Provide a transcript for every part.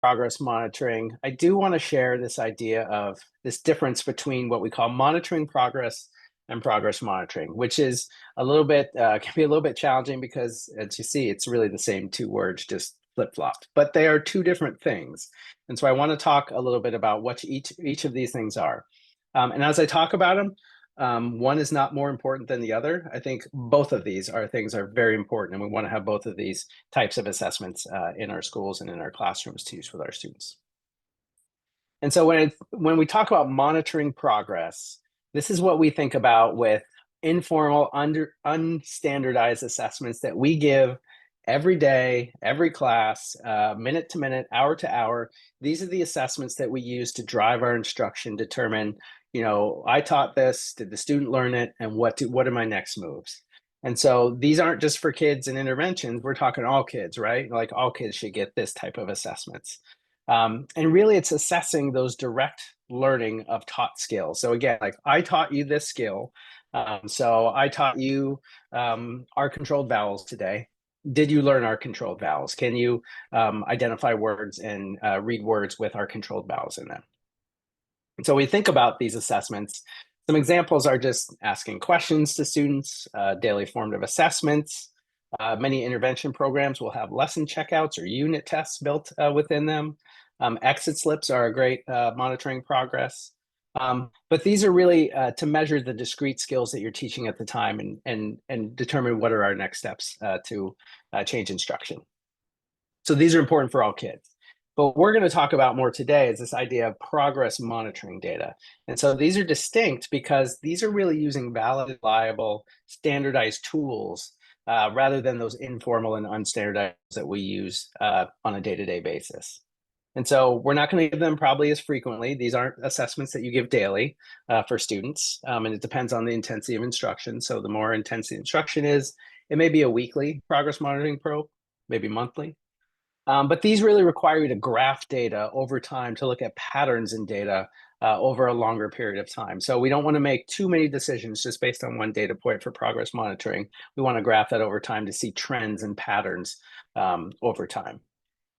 progress monitoring, I do want to share this idea of this difference between what we call monitoring progress and progress monitoring, which is a little bit can be a little bit challenging because, as you see, it's really the same two words, just flip-flopped. But they are two different things, and so I want to talk a little bit about what each of these things are. And as I talk about them, one is not more important than the other. I think both of these are very important, and we want to have both of these types of assessments in our schools and in our classrooms to use with our students. And so when we talk about monitoring progress, this is what we think about with informal, unstandardized assessments that we give every day, every class, minute to minute, hour to hour. These are the assessments that we use to drive our instruction, determine, I taught this, did the student learn it, and what are my next moves? And so these aren't just for kids and interventions, we're talking all kids, right? Like all kids should get this type of assessments. And really it's assessing those direct learning of taught skills. So again, like I taught you this skill. So I taught you our controlled vowels today. Did you learn our controlled vowels? Can you identify words and read words with our controlled vowels in them? And so we think about these assessments. Some examples are just asking questions to students, daily formative assessments. Many intervention programs will have lesson checkouts or unit tests built within them. Exit slips are a great monitoring progress. But these are really to measure the discrete skills that you're teaching at the time and determine what are our next steps to change instruction. So these are important for all kids. But what we're going to talk about more today is this idea of progress monitoring data. And so these are distinct because these are really using valid, reliable, standardized tools rather than those informal and unstandardized that we use on a day-to-day basis. And so we're not going to give them probably as frequently. These aren't assessments that you give daily for students, and it depends on the intensity of instruction. So the more intense the instruction is, it may be a weekly progress monitoring probe, maybe monthly. But these really require you to graph data over time to look at patterns in data over a longer period of time. So we don't want to make too many decisions just based on one data point for progress monitoring. We want to graph that over time to see trends and patterns over time.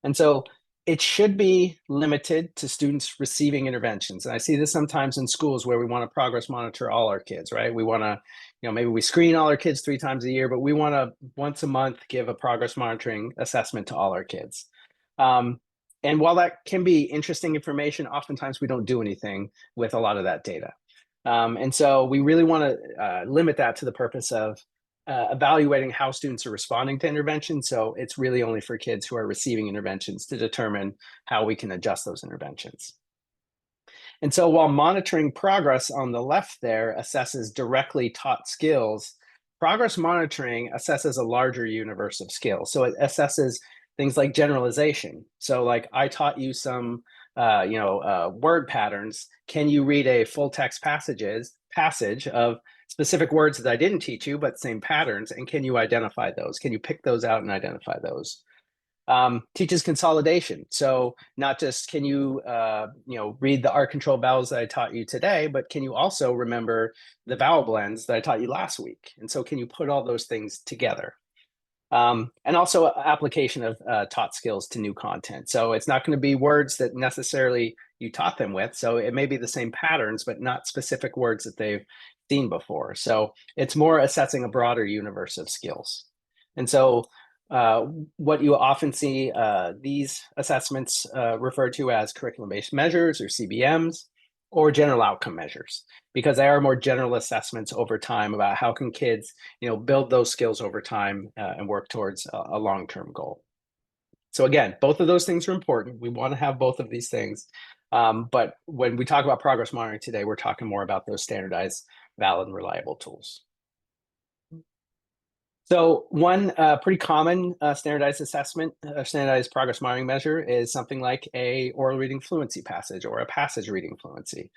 And so it should be limited to students receiving interventions. And I see this sometimes in schools where we want to progress monitor all our kids, right? We want to, maybe we screen all our kids 3 times a year, but we want to once a month give a progress monitoring assessment to all our kids. And while that can be interesting information, oftentimes we don't do anything with a lot of that data. And so we really want to limit that to the purpose of evaluating how students are responding to intervention. So it's really only for kids who are receiving interventions to determine how we can adjust those interventions. And so while monitoring progress on the left there assesses directly taught skills, progress monitoring assesses a larger universe of skills. So it assesses things like generalization. So like I taught you some word patterns. Can you read a full text passage of specific words that I didn't teach you, but same patterns? And can you identify those? Can you pick those out and identify those? Teaches consolidation. So not just can you, read the art control vowels that I taught you today, but can you also remember the vowel blends that I taught you last week? And so can you put all those things together? And also application of taught skills to new content. So it's not going to be words that necessarily you taught them with. So it may be the same patterns, but not specific words that they've seen before. So it's more assessing a broader universe of skills. And so what you often see these assessments referred to as curriculum-based measures or CBMs or general outcome measures, because they are more general assessments over time about how can kids, build those skills over time and work towards a long-term goal. So again, both of those things are important. We want to have both of these things. But when we talk about progress monitoring today, we're talking more about those standardized, valid, and reliable tools. So one pretty common standardized assessment, standardized progress monitoring measure is something like a oral reading fluency passage or a passage reading fluency.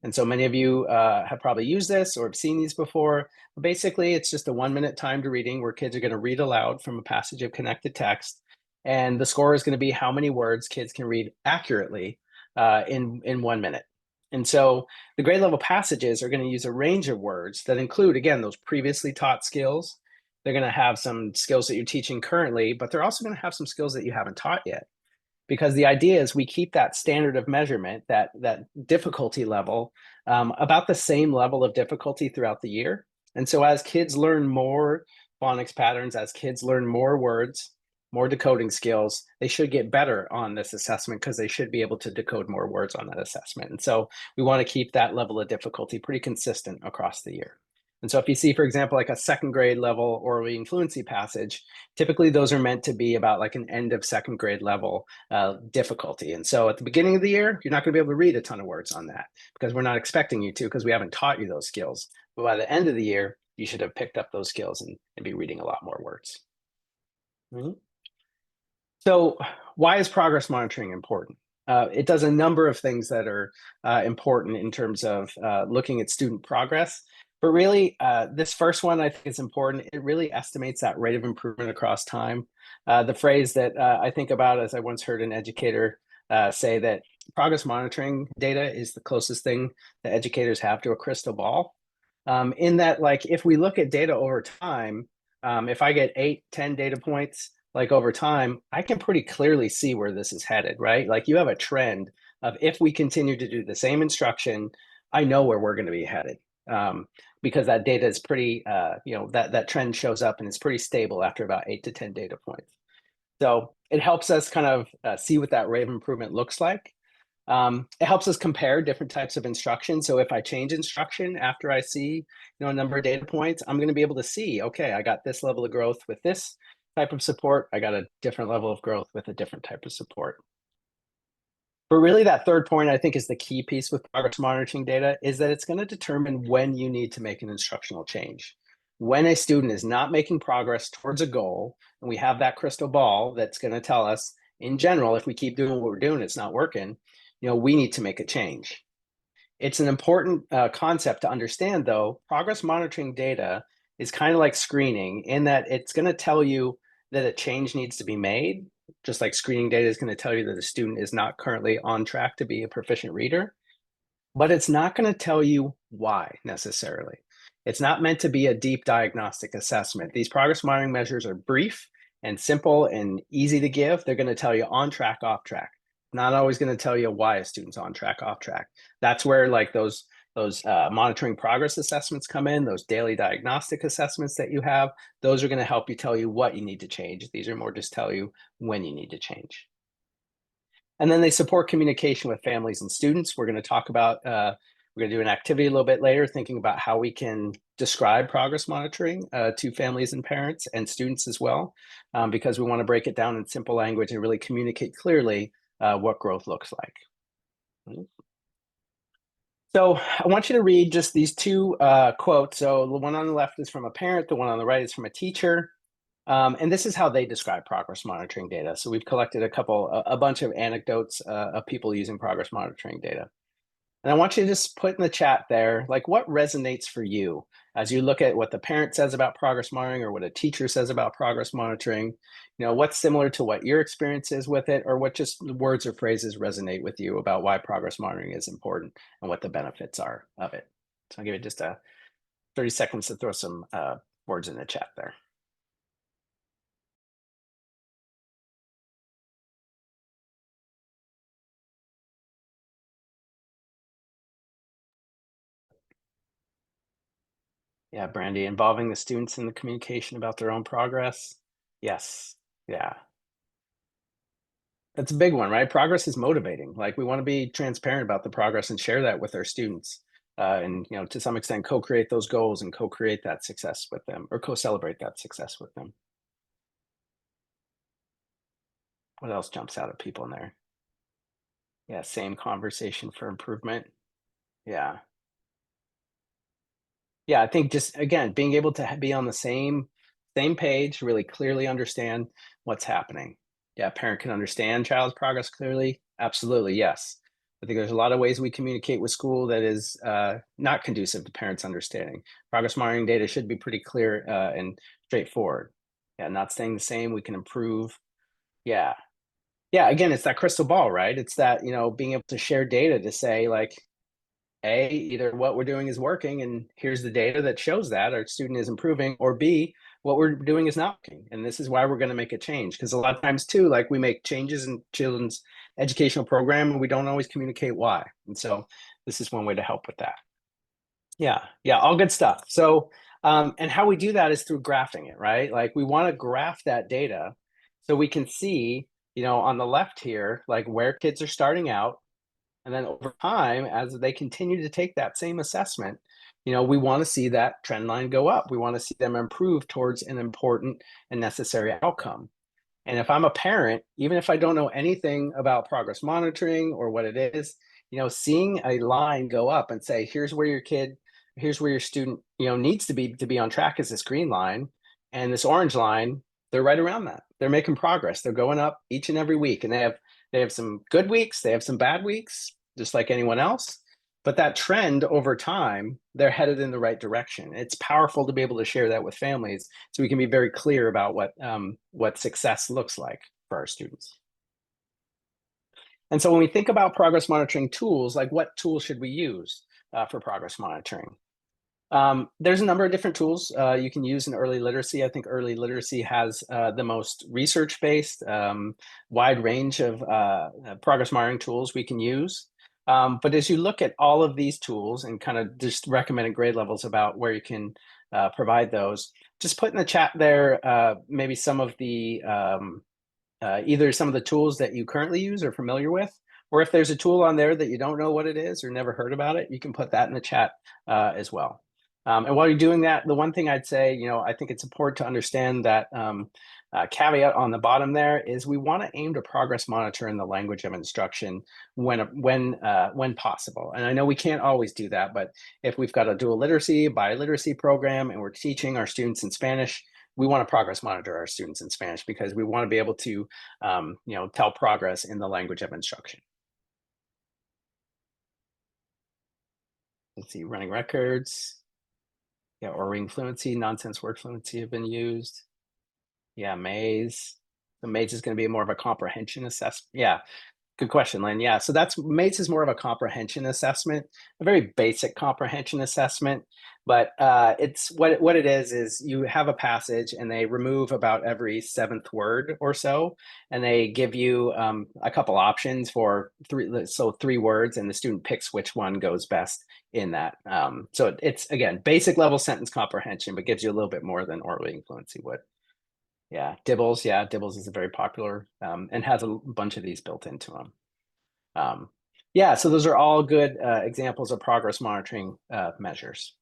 And so many of you have probably used this or have seen these before. Basically, it's just a 1-minute timed reading where kids are going to read aloud from a passage of connected text. And the score is going to be how many words kids can read accurately in 1 minute. And so the grade level passages are going to use a range of words that include, again, those previously taught skills. They're going to have some skills that you're teaching currently, but they're also going to have some skills that you haven't taught yet. because the idea is we keep that standard of measurement, that difficulty level, about the same level of difficulty throughout the year. And so as kids learn more phonics patterns, as kids learn more words, more decoding skills, they should get better on this assessment because they should be able to decode more words on that assessment. And so we want to keep that level of difficulty pretty consistent across the year. And so if you see, for example, like a second grade level oral reading fluency passage, typically those are meant to be about like an end of second grade level difficulty. And so at the beginning of the year, you're not going to be able to read a ton of words on that because we're not expecting you to because we haven't taught you those skills. But by the end of the year, you should have picked up those skills and be reading a lot more words. Mm-hmm. So why is progress monitoring important? It does a number of things that are important in terms of looking at student progress. But really, this first one I think is important. It really estimates that rate of improvement across time. The phrase that I think about as I once heard an educator say that progress monitoring data is the closest thing that educators have to a crystal ball. In that, like, if we look at data over time, if I get 8, 10 data points, like over time, I can pretty clearly see where this is headed, right? Like you have a trend of if we continue to do the same instruction, I know where we're going to be headed. Because that data is pretty, that trend shows up and it's pretty stable after about 8 to 10 data points. So it helps us kind of see what that rate of improvement looks like. It helps us compare different types of instruction. So if I change instruction after I see, a number of data points, I'm going to be able to see, okay, I got this level of growth with this type of support. I got a different level of growth with a different type of support. But really that third point, I think, is the key piece with progress monitoring data is that it's going to determine when you need to make an instructional change. When a student is not making progress towards a goal, and we have that crystal ball that's going to tell us, in general, if we keep doing what we're doing, it's not working, we need to make a change. It's an important concept to understand, though. Progress monitoring data is kind of like screening in that it's going to tell you that a change needs to be made, just like screening data is going to tell you that a student is not currently on track to be a proficient reader, but it's not going to tell you why necessarily. It's not meant to be a deep diagnostic assessment. These progress monitoring measures are brief and simple and easy to give. They're going to tell you on track, off track. Not always going to tell you why a student's on track, off track. That's where like those monitoring progress assessments come in, those daily diagnostic assessments that you have. Those are going to help you tell you what you need to change. These are more just tell you when you need to change. And then they support communication with families and students. We're going to talk about, we're going to do an activity a little bit later, thinking about how we can describe progress monitoring to families and parents and students as well, because we want to break it down in simple language and really communicate clearly what growth looks like. So I want you to read just these two quotes. So the one on the left is from a parent, the one on the right is from a teacher. And this is how they describe progress monitoring data. So we've collected a bunch of anecdotes of people using progress monitoring data. And I want you to just put in the chat there, like what resonates for you as you look at what the parent says about progress monitoring or what a teacher says about progress monitoring, what's similar to what your experience is with it, or what just words or phrases resonate with you about why progress monitoring is important and what the benefits are of it. So I'll give you just 30 seconds to throw some words in the chat there. Yeah, Brandy, involving the students in the communication about their own progress. Yes. Yeah. That's a big one, right? Progress is motivating. Like we want to be transparent about the progress and share that with our students. And to some extent, co-create those goals and co-create that success with them, or co-celebrate that success with them. What else jumps out at people in there? Yeah, same conversation for improvement. Yeah. Yeah, I think just again, being able to be on the same page, really clearly understand what's happening. Yeah, parent can understand child's progress clearly. Absolutely, yes. I think there's a lot of ways we communicate with school that is not conducive to parents understanding. Progress monitoring data should be pretty clear and straightforward. Yeah, not staying the same. We can improve. Yeah. Yeah, again, it's that crystal ball, right? It's that, being able to share data to say like, either what we're doing is working and here's the data that shows that our student is improving, or B, what we're doing is not working. And this is why we're going to make a change. Because a lot of times too, like we make changes in children's educational program and we don't always communicate why. And so this is one way to help with that. Yeah, all good stuff. So, and how we do that is through graphing it, right? Like we want to graph that data so we can see, on the left here, like where kids are starting out. And then over time, as they continue to take that same assessment, we want to see that trend line go up. We want to see them improve towards an important and necessary outcome. And if I'm a parent, even if I don't know anything about progress monitoring or what it is, seeing a line go up and say, here's where your student, needs to be on track is this green line. And this orange line, they're right around that. They're making progress. They're going up each and every week. And they have some good weeks, they have some bad weeks, just like anyone else. But that trend over time, they're headed in the right direction. It's powerful to be able to share that with families so we can be very clear about what success looks like for our students. And so when we think about progress monitoring tools, like what tools should we use for progress monitoring? There's a number of different tools you can use in early literacy. I think early literacy has the most research-based, wide range of progress monitoring tools we can use. But as you look at all of these tools and kind of just recommended grade levels about where you can provide those, just put in the chat there maybe some of the either some of the tools that you currently use or familiar with, or if there's a tool on there that you don't know what it is or never heard about it, you can put that in the chat as well. And while you're doing that, the one thing I'd say, I think it's important to understand that caveat on the bottom there is we want to aim to progress monitor in the language of instruction when possible. And I know we can't always do that, but if we've got a dual literacy, biliteracy program, and we're teaching our students in Spanish, we want to progress monitor our students in Spanish because we want to be able to, tell progress in the language of instruction. Let's see, running records. Yeah, or ring fluency, nonsense word fluency have been used. Yeah, maze. The maze is going to be more of a comprehension assessment. Yeah, good question, Lynn. Yeah, so maze is more of a comprehension assessment, a very basic comprehension assessment. But it's what it is you have a passage and they remove about every 7th word or so, and they give you a couple options for 3 words, and the student picks which one goes best in that. So it's again basic level sentence comprehension, but gives you a little bit more than oral reading fluency would. Yeah, Dibbles. Yeah, Dibbles is a very popular and has a bunch of these built into them. Yeah, so those are all good examples of progress monitoring measures.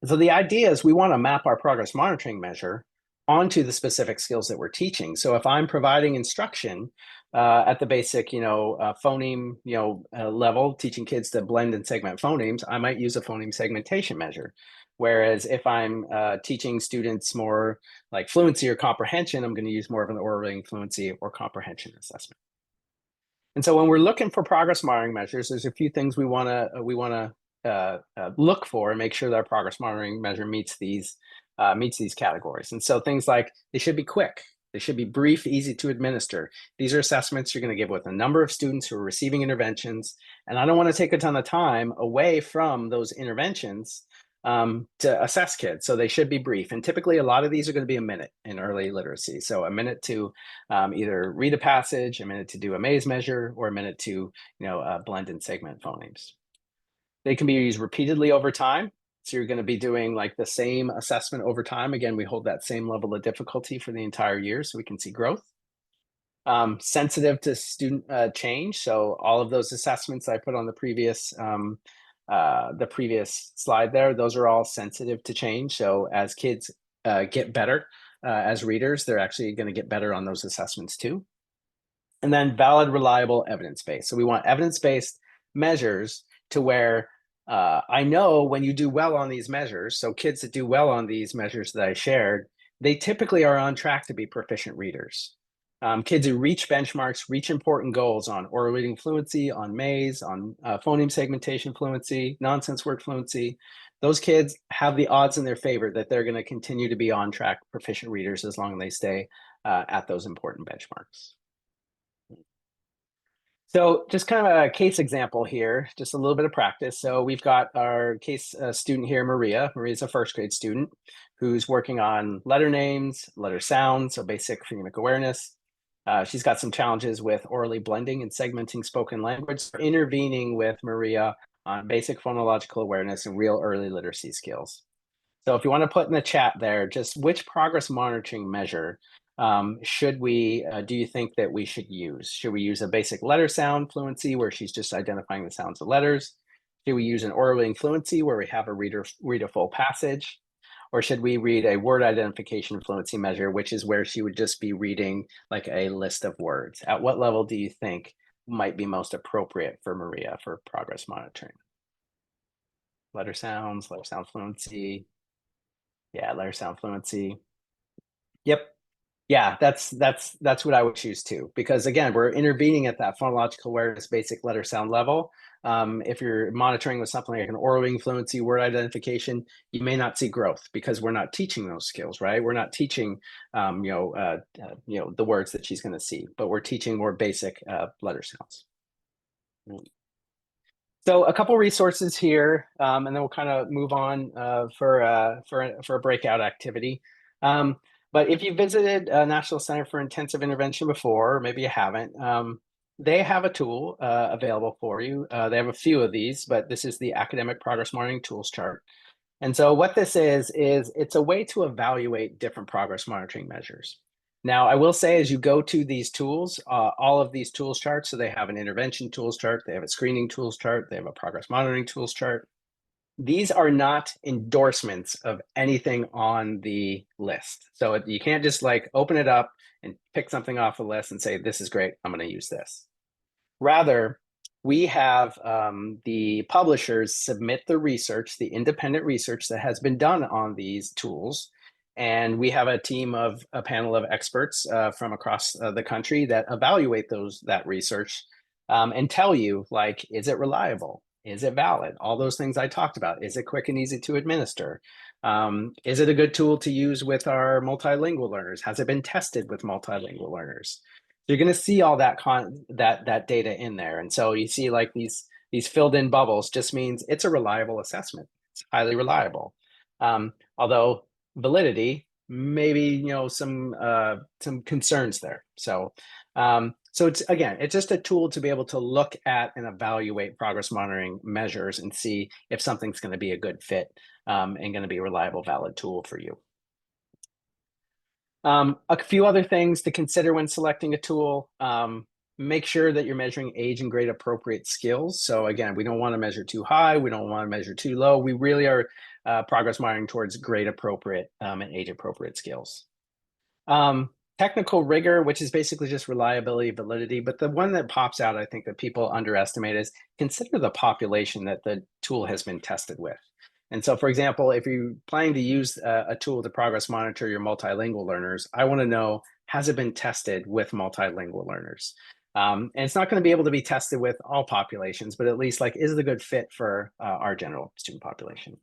So the idea is we want to map our progress monitoring measure onto the specific skills that we're teaching. So if I'm providing instruction at the basic, phoneme, level, teaching kids to blend and segment phonemes, I might use a phoneme segmentation measure. Whereas if I'm teaching students more like fluency or comprehension, I'm going to use more of an oral reading fluency or comprehension assessment. And so when we're looking for progress monitoring measures, there's a few things we want to look for and make sure that our progress monitoring measure meets these categories. And so things like they should be quick, they should be brief, easy to administer. These are assessments you're going to give with a number of students who are receiving interventions, and I don't want to take a ton of time away from those interventions to assess kids. So they should be brief. And typically a lot of these are going to be a minute in early literacy. So a minute to either read a passage, a minute to do a maze measure, or a minute to blend and segment phonemes. They can be used repeatedly over time. So you're going to be doing like the same assessment over time. Again, we hold that same level of difficulty for the entire year so we can see growth. Sensitive to student change. So all of those assessments I put on the previous slide there, those are all sensitive to change. So as kids get better as readers, they're actually going to get better on those assessments too. And then valid, reliable, evidence-based. So we want evidence-based measures to where I know when you do well on these measures, so kids that do well on these measures that I shared, they typically are on track to be proficient readers. Kids who reach benchmarks, reach important goals on oral reading fluency, on maze, on phoneme segmentation fluency, nonsense word fluency, those kids have the odds in their favor that they're going to continue to be on track proficient readers as long as they stay at those important benchmarks. So just kind of a case example here, just a little bit of practice. So we've got our case student here, Maria. Maria's a first grade student who's working on letter names, letter sounds, so basic phonemic awareness. She's got some challenges with orally blending and segmenting spoken language. So intervening with Maria on basic phonological awareness and real early literacy skills. So if you want to put in the chat there, just which progress monitoring measure do you think that we should use? Should we use a basic letter sound fluency where she's just identifying the sounds of letters? Should we use an oral reading fluency where we have a reader read a full passage? Or should we read a word identification fluency measure, which is where she would just be reading like a list of words? At what level do you think might be most appropriate for Maria for progress monitoring? Letter sound fluency. Yeah, letter sound fluency. Yep. Yeah, that's what I would choose too, because again, we're intervening at that phonological awareness, basic letter sound level. If you're monitoring with something like an oral reading fluency, word identification, you may not see growth because we're not teaching those skills, right? We're not teaching, the words that she's going to see, but we're teaching more basic letter sounds. So a couple resources here, and then we'll kind of move on for a breakout activity. But if you visited National Center for Intensive Intervention before, or maybe you haven't, they have a tool available for you. They have a few of these, but this is the Academic Progress Monitoring Tools chart. And so what this is it's a way to evaluate different progress monitoring measures. Now, I will say, as you go to these tools, all of these tools charts, so they have an intervention tools chart, they have a screening tools chart, they have a progress monitoring tools chart. These are not endorsements of anything on the list. So you can't just like open it up and pick something off the list and say, this is great, I'm going to use this. Rather, we have the publishers submit the research, the independent research that has been done on these tools. And we have a panel of experts from across the country that evaluate that research and tell you, like, is it reliable? Is it valid? All those things I talked about. Is it quick and easy to administer? Is it a good tool to use with our multilingual learners? Has it been tested with multilingual learners? You're going to see all that data in there. And so you see like these filled in bubbles just means it's a reliable assessment. It's highly reliable. Although validity, maybe, some concerns there. So it's just a tool to be able to look at and evaluate progress monitoring measures and see if something's going to be a good fit and going to be a reliable, valid tool for you. A few other things to consider when selecting a tool. Make sure that you're measuring age and grade appropriate skills. So again, we don't want to measure too high. We don't want to measure too low. We really are progress monitoring towards grade appropriate and age appropriate skills. Technical rigor, which is basically just reliability, validity. But the one that pops out, I think that people underestimate is consider the population that the tool has been tested with. And so, for example, if you're planning to use a tool to progress monitor your multilingual learners, I want to know, has it been tested with multilingual learners? And it's not going to be able to be tested with all populations, but at least like, is it a good fit for our general student population?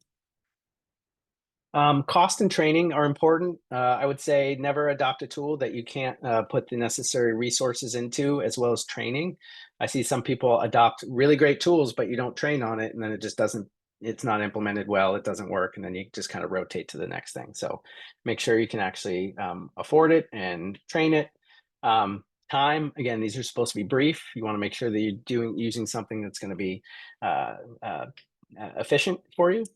Cost and training are important. I would say never adopt a tool that you can't put the necessary resources into, as well as training. I see some people adopt really great tools, but you don't train on it, and then it just doesn't, it's not implemented well, it doesn't work, and then you just kind of rotate to the next thing. So make sure you can actually afford it and train it. Time, again, these are supposed to be brief. You want to make sure that you're using something that's going to be efficient for you.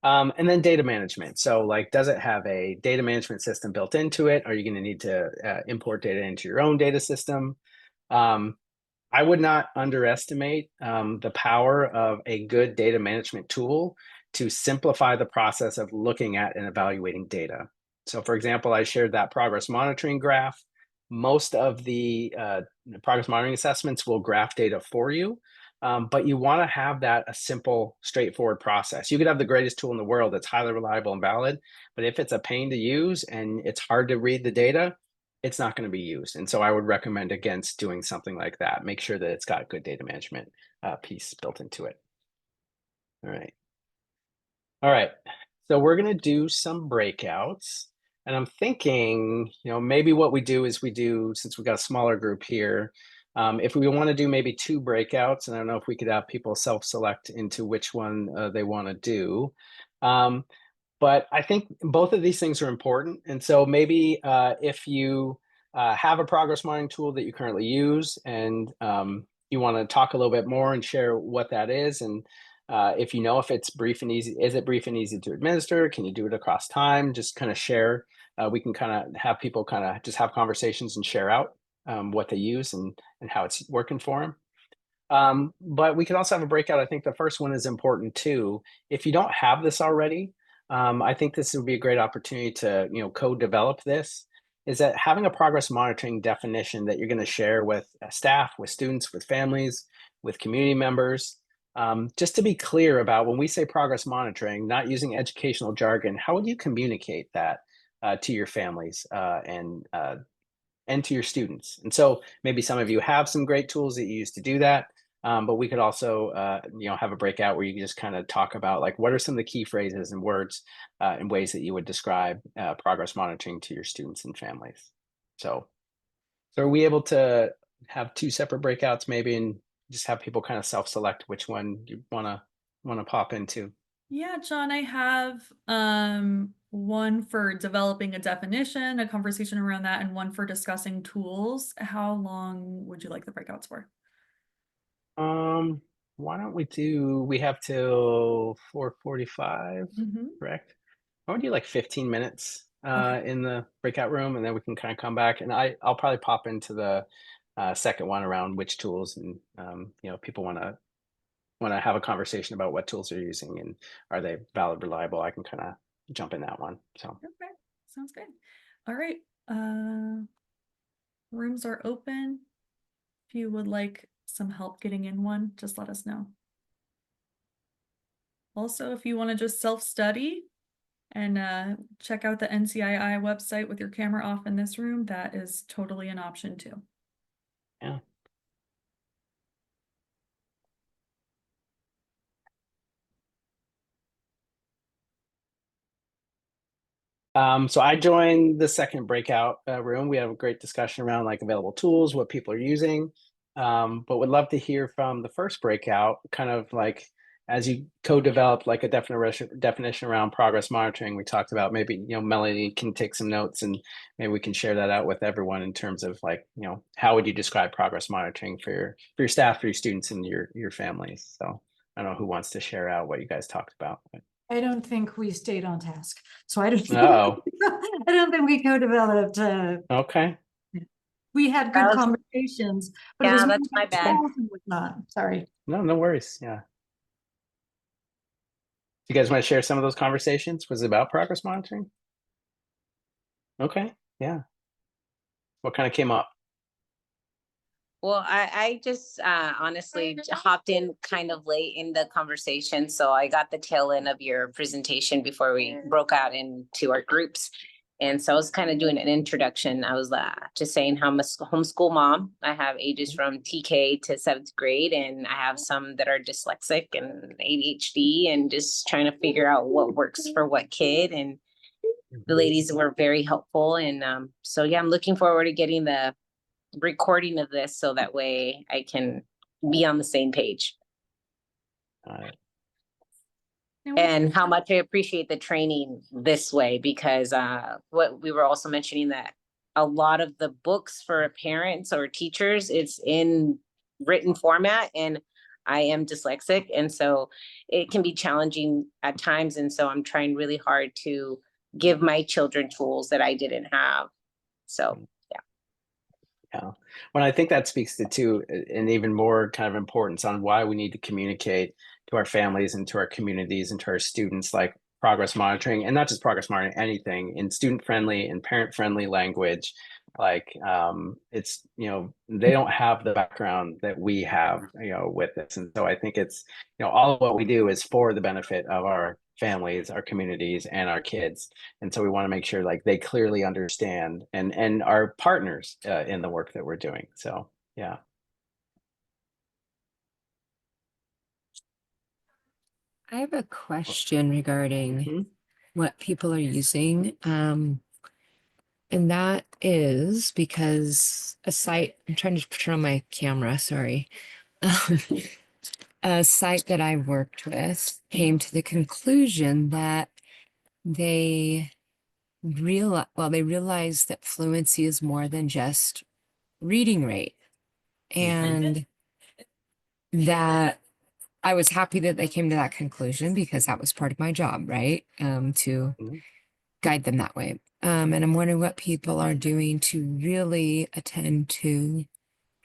And then data management. So like, does it have a data management system built into it? Are you going to need to import data into your own data system? I would not underestimate the power of a good data management tool to simplify the process of looking at and evaluating data. So for example, I shared that progress monitoring graph. Most of the progress monitoring assessments will graph data for you. But you want to have that a simple, straightforward process. You could have the greatest tool in the world that's highly reliable and valid, but if it's a pain to use and it's hard to read the data, it's not going to be used. And so I would recommend against doing something like that. Make sure that it's got good data management piece built into it. All right. All right. So we're going to do some breakouts. And I'm thinking, maybe what we do is since we've got a smaller group here, If we want to do maybe 2 breakouts, and I don't know if we could have people self-select into which one they want to do. But I think both of these things are important. And so maybe if you have a progress monitoring tool that you currently use and you want to talk a little bit more and share what that is, and if you know if it's brief and easy, is it brief and easy to administer? Can you do it across time? Just kind of share. We can kind of have people kind of just have conversations and share out what they use and how it's working for them. But we can also have a breakout. I think the first one is important too. If you don't have this already, I think this would be a great opportunity to, co-develop this. Is that having a progress monitoring definition that you're going to share with staff, with students, with families, with community members. Just to be clear about when we say progress monitoring, not using educational jargon, how would you communicate that to your families and to your students? And so maybe some of you have some great tools that you use to do that. But we could also, have a breakout where you can just kind of talk about like what are some of the key phrases and words and ways that you would describe progress monitoring to your students and families. So are we able to have 2 separate breakouts maybe and just have people kind of self-select which one you want to pop into? Yeah, John, I have one for developing a definition, a conversation around that, and one for discussing tools. How long would you like the breakouts for? Why don't we have till 4:45, correct? I would do like 15 minutes Okay. in the breakout room, and then we can kind of come back. And I'll probably pop into the second one around which tools, and people want to have a conversation about what tools they're using and are they valid, reliable. I can kind of jump in that one. So Okay. Sounds good. All right. Uh, Rooms are open. If you would like some help getting in one, just let us know. Also, if you want to just self-study and check out the NCII website with your camera off in this room, that is totally an option too. yeah. So I joined the second breakout room. We have a great discussion around like available tools, what people are using. But would love to hear from the first breakout, kind of like as you co-develop like a definition around progress monitoring. We talked about maybe Melanie can take some notes and maybe we can share that out with everyone in terms of like how would you describe progress monitoring for your staff, for your students, and your families. So I don't know who wants to share out what you guys talked about. I don't think we stayed on task. So I don't think, Oh, I don't think we co-developed. okay. We had good conversations, but it was Yeah, that's my bad. Not. Sorry. No worries. Yeah. Do you guys want to share some of those conversations? Was it about progress monitoring? Okay. Yeah. What kind of came up? Well, I just honestly hopped in kind of late in the conversation. So I got the tail end of your presentation before we broke out into our groups. And so I was kind of doing an introduction. I was just saying how I'm a homeschool mom. I have ages from TK to 7th grade, and I have some that are dyslexic and ADHD, and just trying to figure out what works for what kid. And the ladies were very helpful. And so, yeah, I'm looking forward to getting the recording of this so that way I can be on the same page. And how much I appreciate the training this way, because what we were also mentioning that a lot of the books for parents or teachers, it's in written format, and I am dyslexic, and so it can be challenging at times. And so I'm trying really hard to give my children tools that I didn't have. So Yeah. Well, I think that speaks to too, and even more kind of importance on why we need to communicate to our families and to our communities and to our students, like progress monitoring, and not just progress monitoring, anything in student friendly and parent friendly language. Like it's, they don't have the background that we have, with this. And so I think it's, all of what we do is for the benefit of our families, our communities, and our kids. And so we want to make sure like they clearly understand and are partners in the work that we're doing. So yeah. I have a question regarding what people are using. And that is because a site, I'm trying to turn on my camera, sorry. A site that I worked with came to the conclusion that they they realized that fluency is more than just reading rate. And that I was happy that they came to that conclusion because that was part of my job, right? To Mhm. guide them that way. And I'm wondering what people are doing to really attend to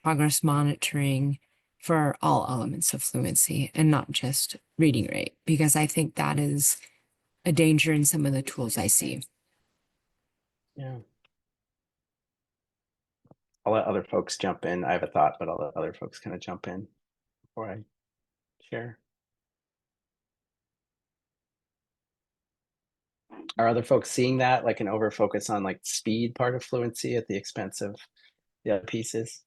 progress monitoring for all elements of fluency and not just reading rate, because I think that is a danger in some of the tools I see. Yeah. I'll let other folks jump in. I have a thought, but I'll let other folks kind of jump in before I share. Are other folks seeing that, like an over focus on like speed part of fluency at the expense of the other pieces?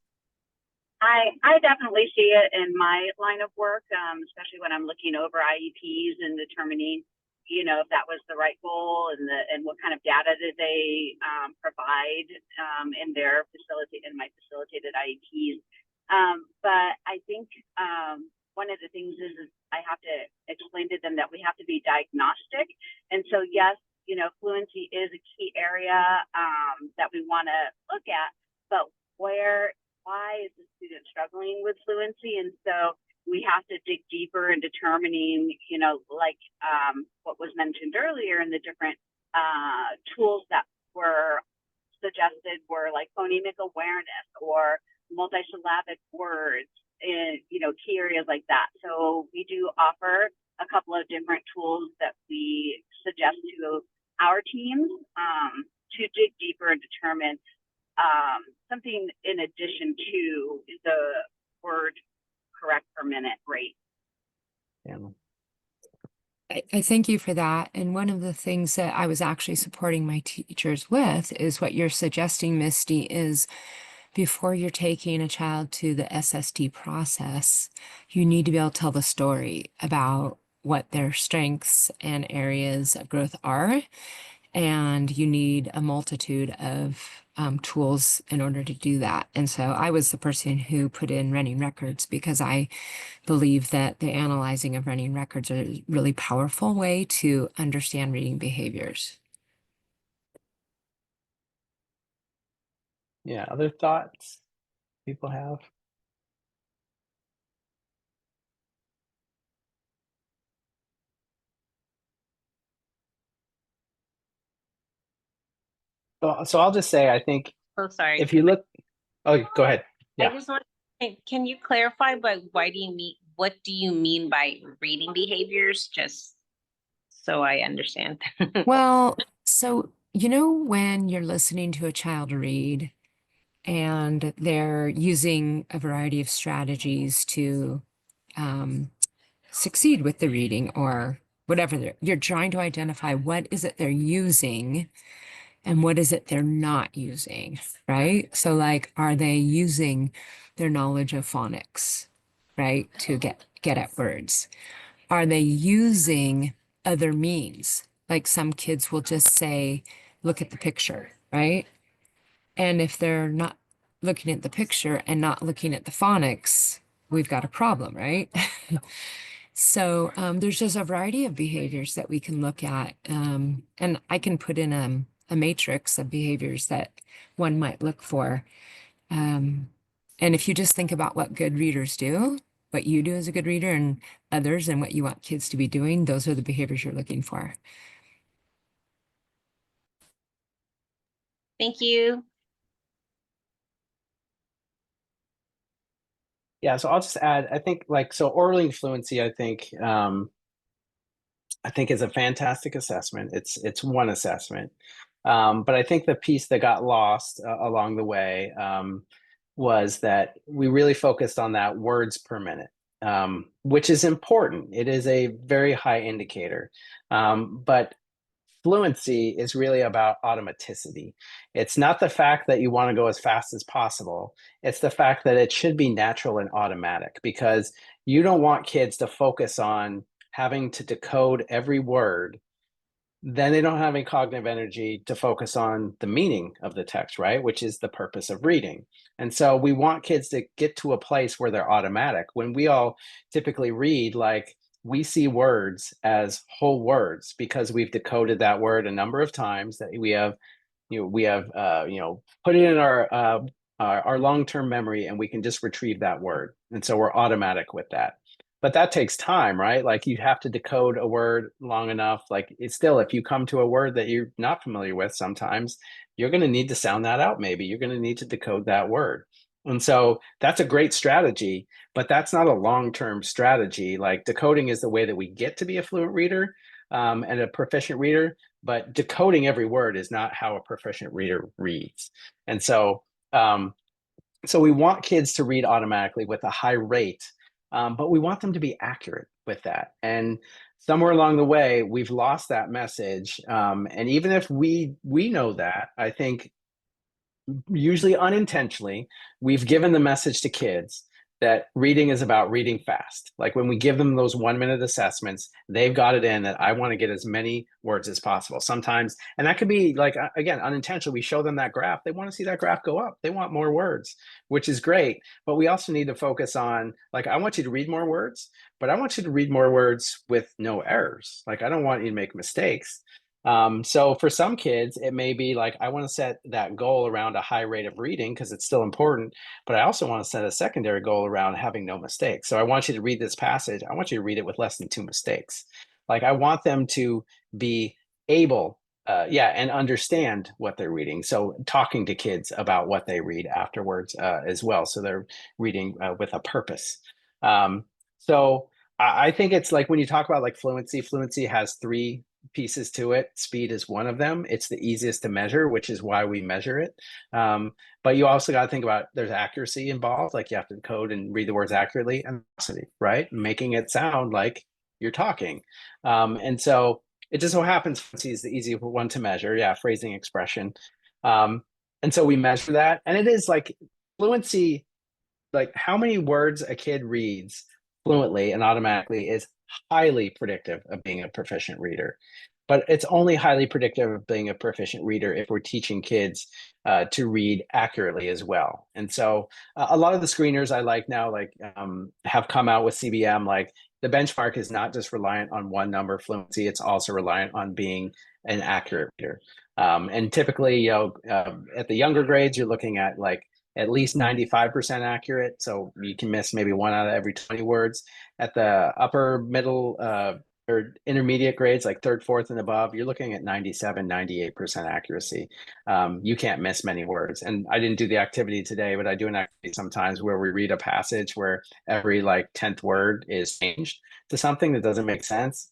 I definitely see it in my line of work, especially when I'm looking over IEPs and determining, if that was the right goal and what kind of data did they provide in my facilitated IEPs. But I think one of the things is I have to explain to them that we have to be diagnostic, and so yes, fluency is a key area that we want to look at, but why is the student struggling with fluency? And so we have to dig deeper in determining, like what was mentioned earlier in the different tools that were suggested were like phonemic awareness or multisyllabic words in, key areas like that. So we do offer a couple of different tools that we suggest to our teams to dig deeper and determine something in addition to the word correct per minute rate. Yeah. I thank you for that. And one of the things that I was actually supporting my teachers with is what you're suggesting, Misty, is before you're taking a child to the SST process, you need to be able to tell the story about what their strengths and areas of growth are. And you need a multitude of tools in order to do that. And so I was the person who put in running records because I believe that the analyzing of running records are a really powerful way to understand reading behaviors. Yeah. Other thoughts people have? So I'll just say, I think Oh, sorry. if you look, oh, go ahead. I Yeah. just want, can you clarify, but what do you mean by reading behaviors? Just so I understand. Well, so when you're listening to a child read and they're using a variety of strategies to succeed with the reading or whatever, you're trying to identify what is it they're using and what is it they're not using, right? So like, are they using their knowledge of phonics, right, to get at words? Are they using other means? Like some kids will just say, look at the picture, right? And if they're not looking at the picture and not looking at the phonics, we've got a problem, right? So there's just a variety of behaviors that we can look at. And I can put in a matrix of behaviors that one might look for. And if you just think about what good readers do, what you do as a good reader and others and what you want kids to be doing, those are the behaviors you're looking for. Thank you. Yeah. So I'll just add, I think so Orally Fluency, I think is a fantastic assessment. It's one assessment. But I think the piece that got lost along the way was that we really focused on that words per minute, which is important. It is a very high indicator. But fluency is really about automaticity. It's not the fact that you want to go as fast as possible. It's the fact that it should be natural and automatic, because you don't want kids to focus on having to decode every word then they don't have any cognitive energy to focus on the meaning of the text, right? Which is the purpose of reading. And so we want kids to get to a place where they're automatic. When we all typically read, like, we see words as whole words because we've decoded that word a number of times, that we have put it in our long-term memory, and we can just retrieve that word. And so we're automatic with that. But that takes time, right? Like, you have to decode a word long enough. Like, it's still, if you come to a word that you're not familiar with, sometimes you're going to need to sound that out. Maybe you're going to need to decode that word. And so that's a great strategy, but that's not a long-term strategy. Like, decoding is the way that we get to be a fluent reader and a proficient reader, but decoding every word is not how a proficient reader reads. And so, so we want kids to read automatically with a high rate, but we want them to be accurate with that. And somewhere along the way, we've lost that message. And even if we know that, I think usually unintentionally, we've given the message to kids that reading is about reading fast. Like, when we give them those 1-minute assessments, they've got it in that I want to get as many words as possible. Sometimes, and that could be like, again, unintentional. We show them that graph. They want to see that graph go up. They want more words, which is great. But we also need to focus on, like, I want you to read more words, but I want you to read more words with no errors. Like, I don't want you to make mistakes. So for some kids, it may be like, I want to set that goal around a high rate of reading because it's still important, but I also want to set a secondary goal around having no mistakes. So I want you to read this passage. I want you to read it with less than 2 mistakes. Like, I want them to be able, and understand what they're reading. So talking to kids about what they read afterwards as well. So they're reading with a purpose. So I think it's like, when you talk about like fluency has 3 pieces to it. Speed is one of them. It's the easiest to measure, which is why we measure it. But you also got to think about, there's accuracy involved. Like, you have to code and read the words accurately, and velocity, right? Making it sound like you're talking. And so it just so happens fluency is the easy one to measure. Yeah, phrasing, expression. And so we measure that. And it is like fluency, like how many words a kid reads fluently and automatically is highly predictive of being a proficient reader. But it's only highly predictive of being a proficient reader if we're teaching kids to read accurately as well. And so a lot of the screeners I like now, like have come out with CBM. Like, the benchmark is not just reliant on one number of fluency, it's also reliant on being an accurate reader. And typically, at the younger grades, you're looking at like at least 95% accurate. So you can miss maybe 1 out of every 20 words. At the upper, middle, or intermediate grades, like 3rd, 4th, and above, you're looking at 97, 98% accuracy. You can't miss many words. And I didn't do the activity today, but I do an activity sometimes where we read a passage where every like 10th word is changed to something that doesn't make sense.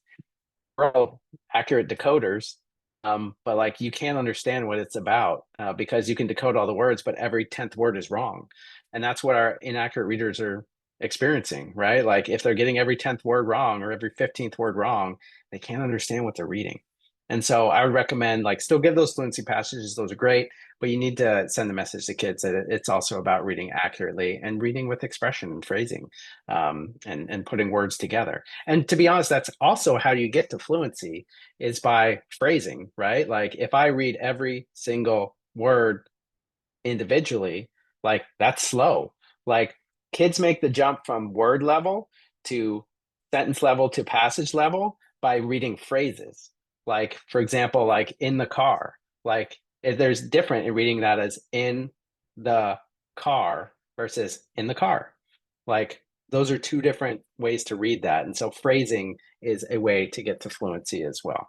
We're all accurate decoders, but like, you can't understand what it's about because you can decode all the words, but every 10th word is wrong. And that's what our inaccurate readers are experiencing, right? Like, if they're getting every 10th word wrong or every 15th word wrong, they can't understand what they're reading. And so I would recommend, like, still give those fluency passages. Those are great, but you need to send the message to kids that it's also about reading accurately and reading with expression and phrasing, and putting words together. And to be honest, that's also how you get to fluency, is by phrasing, right? Like, if I read every single word individually, like, that's slow. Like, kids make the jump from word level to sentence level to passage level by reading phrases. Like, for example, like in the car, like, if there's different in reading that as in the car versus in the car. Like, those are 2 different ways to read that. And so phrasing is a way to get to fluency as well.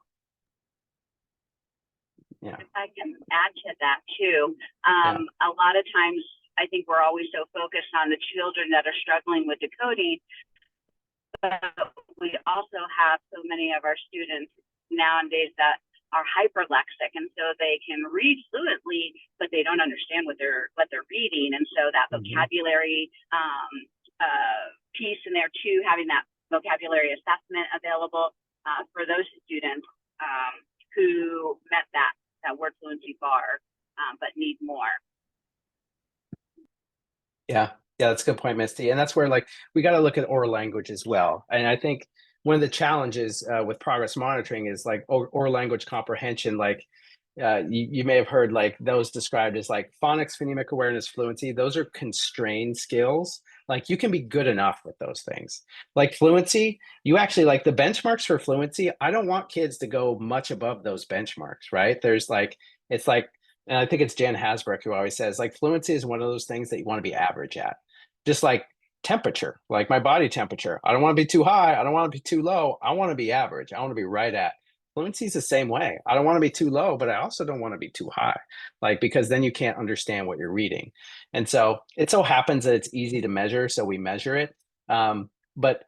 Yeah. If I can add to that too, a lot of times I think we're always so focused on the children that are struggling with decoding, but we also have so many of our students nowadays that are hyperlexic, and so they can read fluently, but they don't understand what they're reading. And so that vocabulary piece in there too, having that vocabulary assessment available for those students who met that word fluency bar, but need more. Yeah, that's a good point, Misty. And that's where, like, we got to look at oral language as well. And I think one of the challenges with progress monitoring is like or language comprehension. Like you may have heard like those described as like phonics, phonemic awareness, fluency. Those are constrained skills. Like you can be good enough with those things. Like fluency, you actually like the benchmarks for fluency. I don't want kids to go much above those benchmarks, right? There's like, it's like, and I think it's Jan Hasbrook who always says like fluency is one of those things that you want to be average at. Just like temperature, like my body temperature. I don't want to be too high. I don't want to be too low. I want to be average. I want to be right at. Fluency is the same way. I don't want to be too low, but I also don't want to be too high, like because then you can't understand what you're reading. And so it so happens that it's easy to measure, so we measure it. But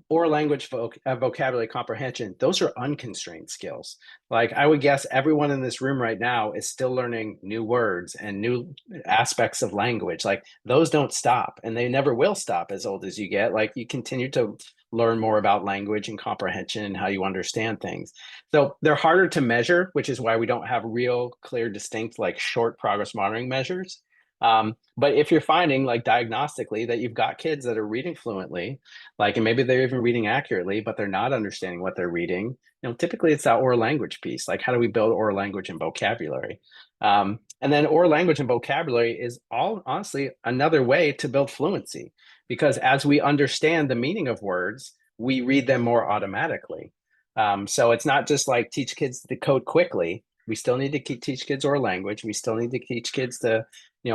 oral language vocabulary comprehension, those are unconstrained skills. Like I would guess everyone in this room right now is still learning new words and new aspects of language. Like those don't stop, and they never will stop as old as you get. Like you continue to learn more about language and comprehension and how you understand things. So they're harder to measure, which is why we don't have real, clear, distinct, like short progress monitoring measures. But if you're finding like diagnostically that you've got kids that are reading fluently, like, and maybe they're even reading accurately, but they're not understanding what they're reading, typically it's that oral language piece. Like, how do we build oral language and vocabulary? And then oral language and vocabulary is all honestly another way to build fluency, because as we understand the meaning of words, we read them more automatically. So it's not just like teach kids to code quickly. We still need to teach kids oral language. We still need to teach kids to,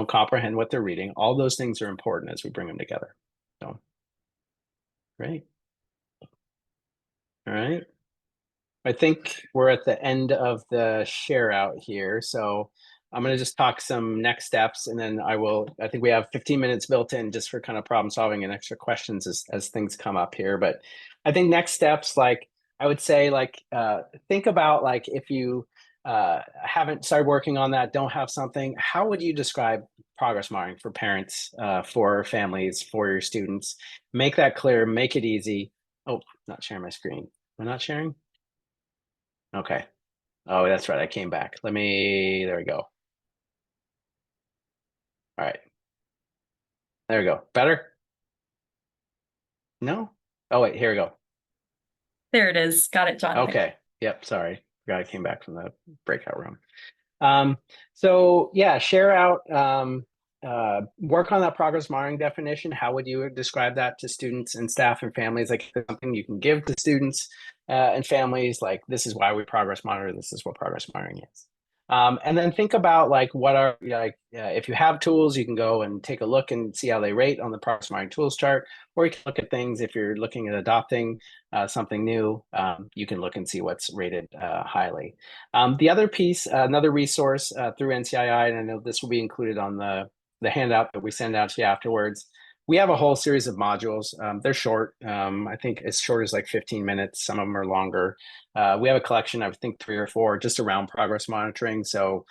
comprehend what they're reading. All those things are important as we bring them together. So, great. All right. I think we're at the end of the share out here. So I'm going to just talk some next steps, and then I think we have 15 minutes built in just for kind of problem solving and extra questions as things come up here. But I think next steps, like I would say, like think about like if you haven't started working on that, don't have something, how would you describe progress monitoring for parents, for families, for your students? Make that clear, make it easy. Oh, not sharing my screen. Am I not sharing? Okay. Oh, that's right. I came back. There we go. All right. There we go. Better? No? Oh, wait, here we go. There it is. Got it, John. Okay. Yep. Sorry. Forgot I came back from the breakout room. So yeah, share out, work on that progress monitoring definition. How would you describe that to students and staff and families? Like something you can give to students and families, like this is why we progress monitor. This is what progress monitoring is. And then think about like what are if you have tools, you can go and take a look and see how they rate on the progress monitoring tools chart, or you can look at things if you're looking at adopting something new. You can look and see what's rated highly. The other piece, another resource through NCII, and I know this will be included on the handout that we send out to you afterwards. We have a whole series of modules. They're short. I think as short as like 15 minutes. Some of them are longer. We have a collection, I think 3 or 4, just around progress monitoring. So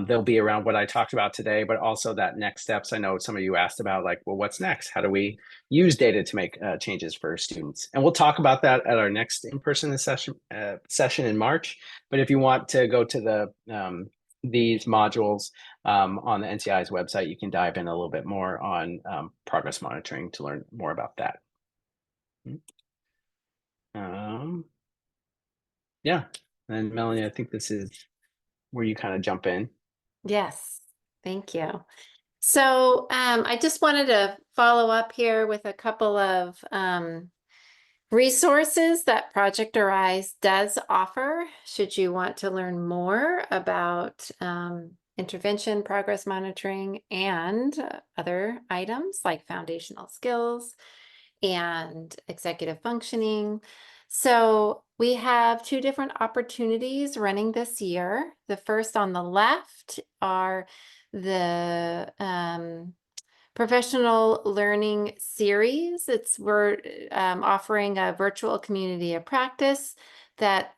they'll be around what I talked about today, but also that next steps. I know some of you asked about like, well, what's next? How do we use data to make changes for students? And we'll talk about that at our next in-person session in March. But if you want to go to these modules on the NCI's website, you can dive in a little bit more on progress monitoring to learn more about that. Yeah, and Melanie, I think this is where you kind of jump in. Yes, thank you. So I just wanted to follow up here with a couple of resources that Project Arise does offer, should you want to learn more about intervention, progress monitoring, and other items like foundational skills and executive functioning. So we have 2 different opportunities running this year. The first on the left are the professional learning series. We're offering a virtual community of practice that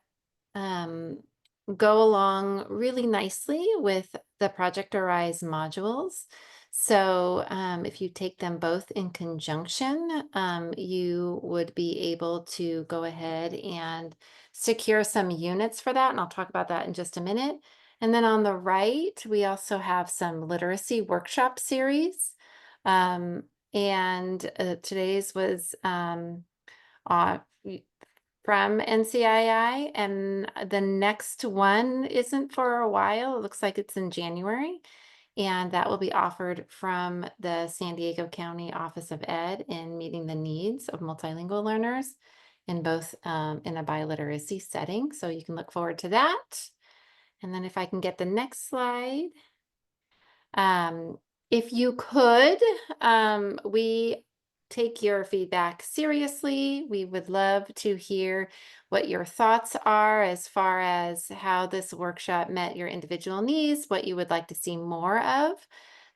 go along really nicely with the Project Arise modules. So if you take them both in conjunction, you would be able to go ahead and secure some units for that. And I'll talk about that in just a minute. And then on the right, we also have some literacy workshop series. And today's was from NCII, and the next one isn't for a while. It looks like it's in January, and that will be offered from the San Diego County Office of Ed in meeting the needs of multilingual learners in both in a biliteracy setting. So you can look forward to that. And then if I can get the next slide. If you could, we take your feedback seriously. We would love to hear what your thoughts are as far as how this workshop met your individual needs, what you would like to see more of.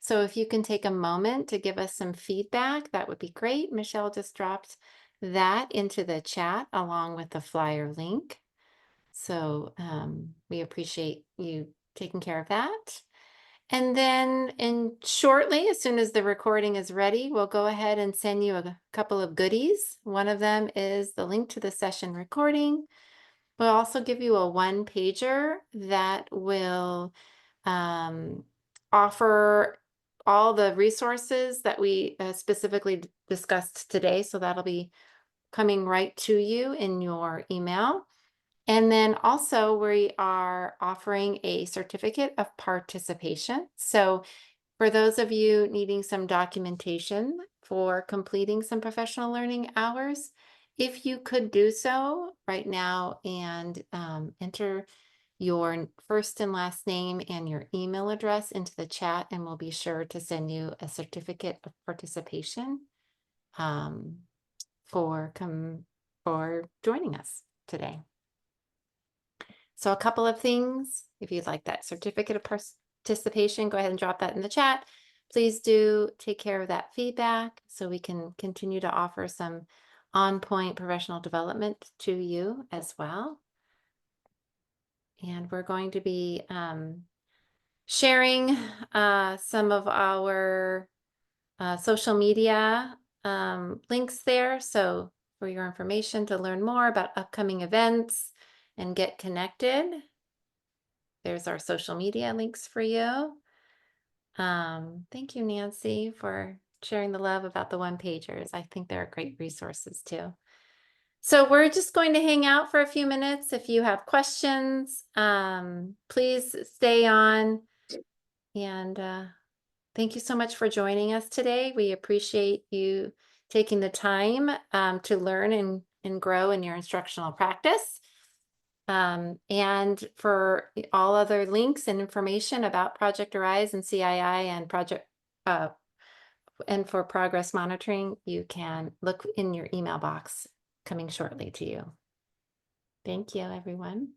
So if you can take a moment to give us some feedback, that would be great. Michelle just dropped that into the chat along with the flyer link. So we appreciate you taking care of that. And then shortly, as soon as the recording is ready, we'll go ahead and send you a couple of goodies. One of them is the link to the session recording. We'll also give you a one-pager that will offer all the resources that we specifically discussed today. So that'll be coming right to you in your email. And then also we are offering a certificate of participation. So for those of you needing some documentation for completing some professional learning hours, if you could do so right now and enter your first and last name and your email address into the chat, and we'll be sure to send you a certificate of participation for joining us today. So a couple of things, if you'd like that certificate of participation, go ahead and drop that in the chat. Please do take care of that feedback so we can continue to offer some on-point professional development to you as well. And we're going to be sharing some of our social media links there. So for your information to learn more about upcoming events and get connected, there's our social media links for you. Thank you, Nancy, for sharing the love about the one-pagers. I think they're great resources too. So we're just going to hang out for a few minutes. If you have questions, please stay on. And thank you so much for joining us today. We appreciate you taking the time to learn and grow in your instructional practice. And for all other links and information about Project Arise and CII and for progress monitoring, you can look in your email box coming shortly to you. Thank you, everyone.